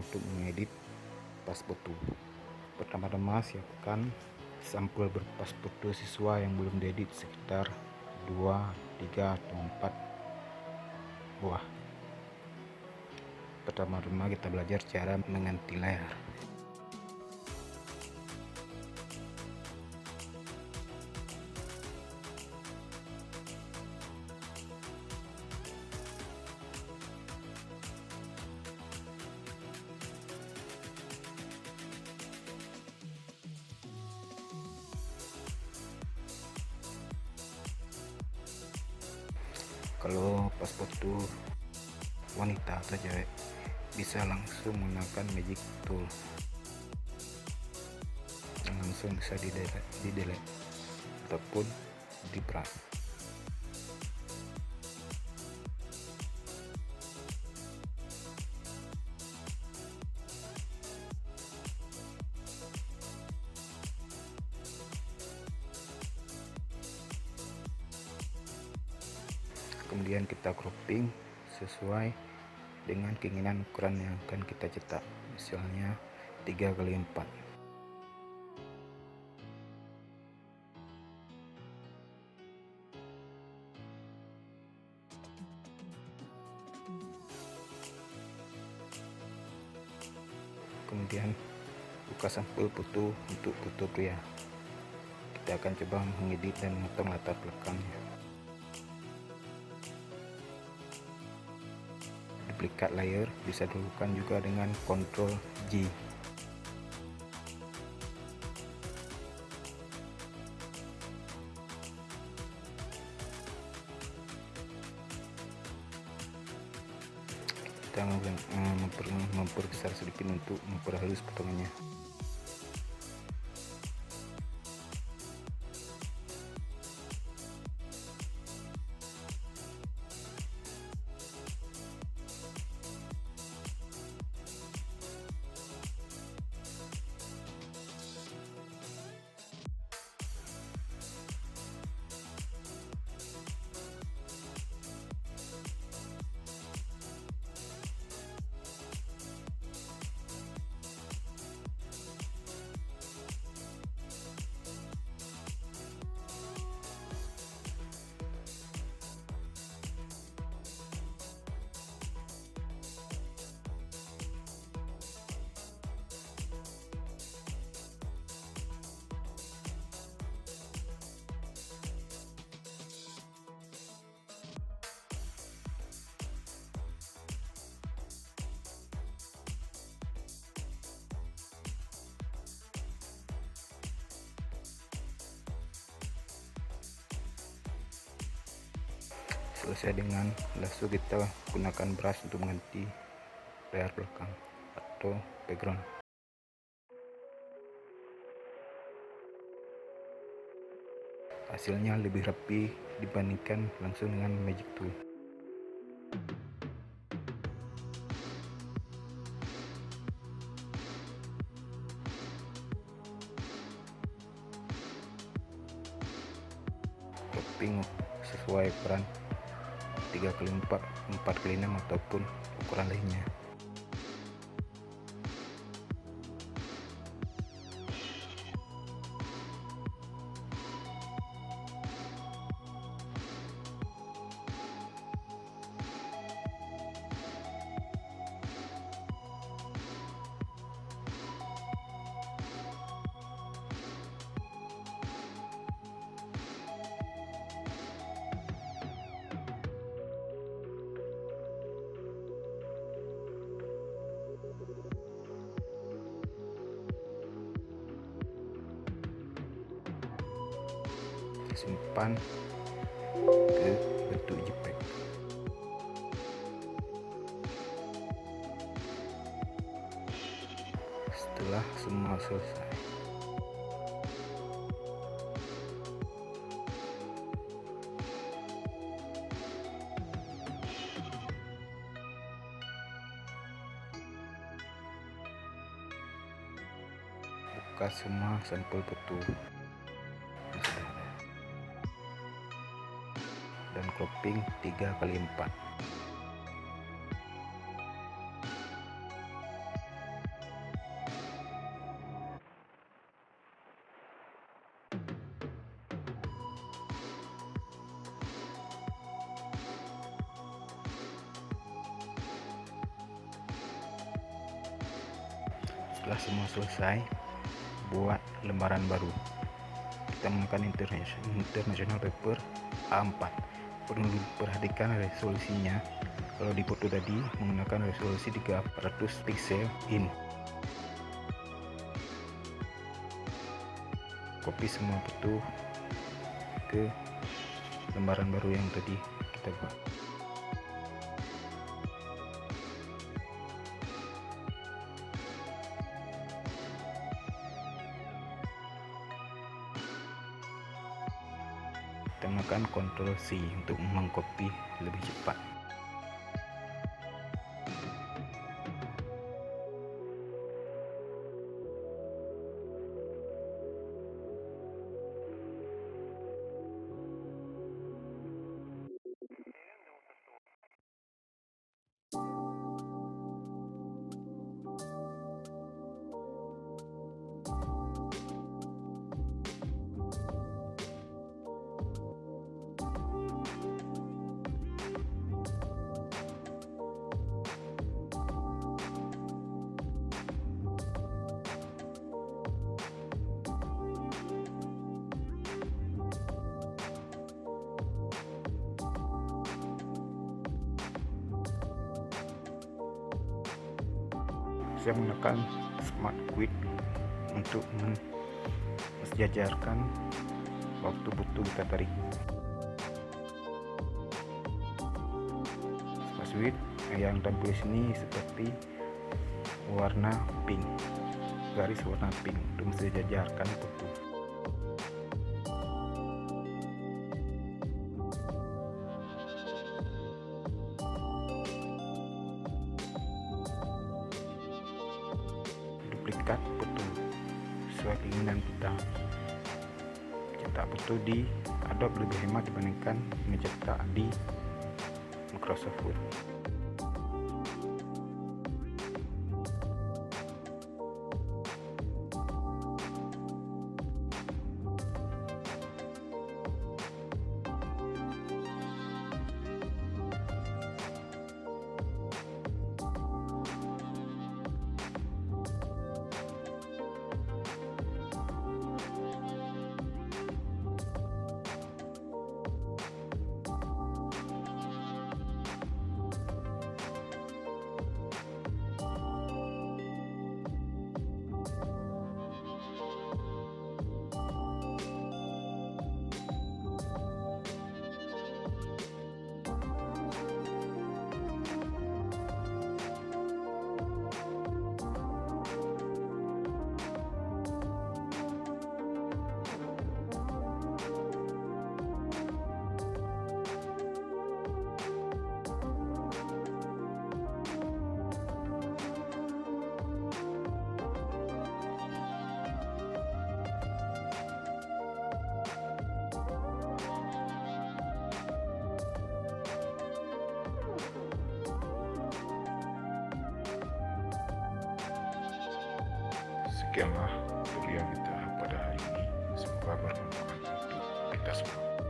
untuk mengedit pas foto. Pertama-tama siapkan sampul berkas foto siswa yang belum diedit sekitar 2, 3, atau 4 buah. Pertama-tama kita belajar cara mengganti layar. Kalau pas foto wanita atau cewek bisa langsung menggunakan magic tool, langsung bisa di delete ataupun di brush. Kemudian kita cropping sesuai dengan keinginan ukuran yang akan kita cetak, misalnya 3x4. Kemudian buka sampul foto untuk foto pria. Kita akan coba mengedit dan memotong latar belakangnya. Duplikat layer bisa dilakukan juga dengan Ctrl J. Kita memperbesar sedikit untuk memperhalus potongannya. Selesai dengan langsung kita gunakan brush untuk mengganti layar belakang atau background. Hasilnya lebih rapi dibandingkan langsung dengan magic tool. Cropping sesuai ukuran 3x4, 4x6 ataupun ukuran lainnya. Simpan ke bentuk JPEG. Setelah semua selesai, buka semua sampul foto yang sudah ada dan cropping 3x4. Setelah semua selesai, buat lembaran baru. Kita menggunakan international paper A4. Perlu diperhatikan resolusinya. Kalau di foto tadi menggunakan resolusi 300 pixel in. Copy semua foto ke lembaran baru yang tadi kita buat. Tekan Ctrl C untuk mengcopy lebih cepat. Saya menekan Smart Quit untuk mensejajarkan waktu butuh kita tarik. Smart Quit yang tampil di sini seperti warna pink, garis warna pink untuk mensejajarkan butuh. Duplikat foto sesuai keinginan kita. Cetak foto di Adobe lebih hemat dibandingkan mencetak di Microsoft Word. Sekianlah tutorial kita pada hari ini. Semoga bermanfaat untuk kita semua.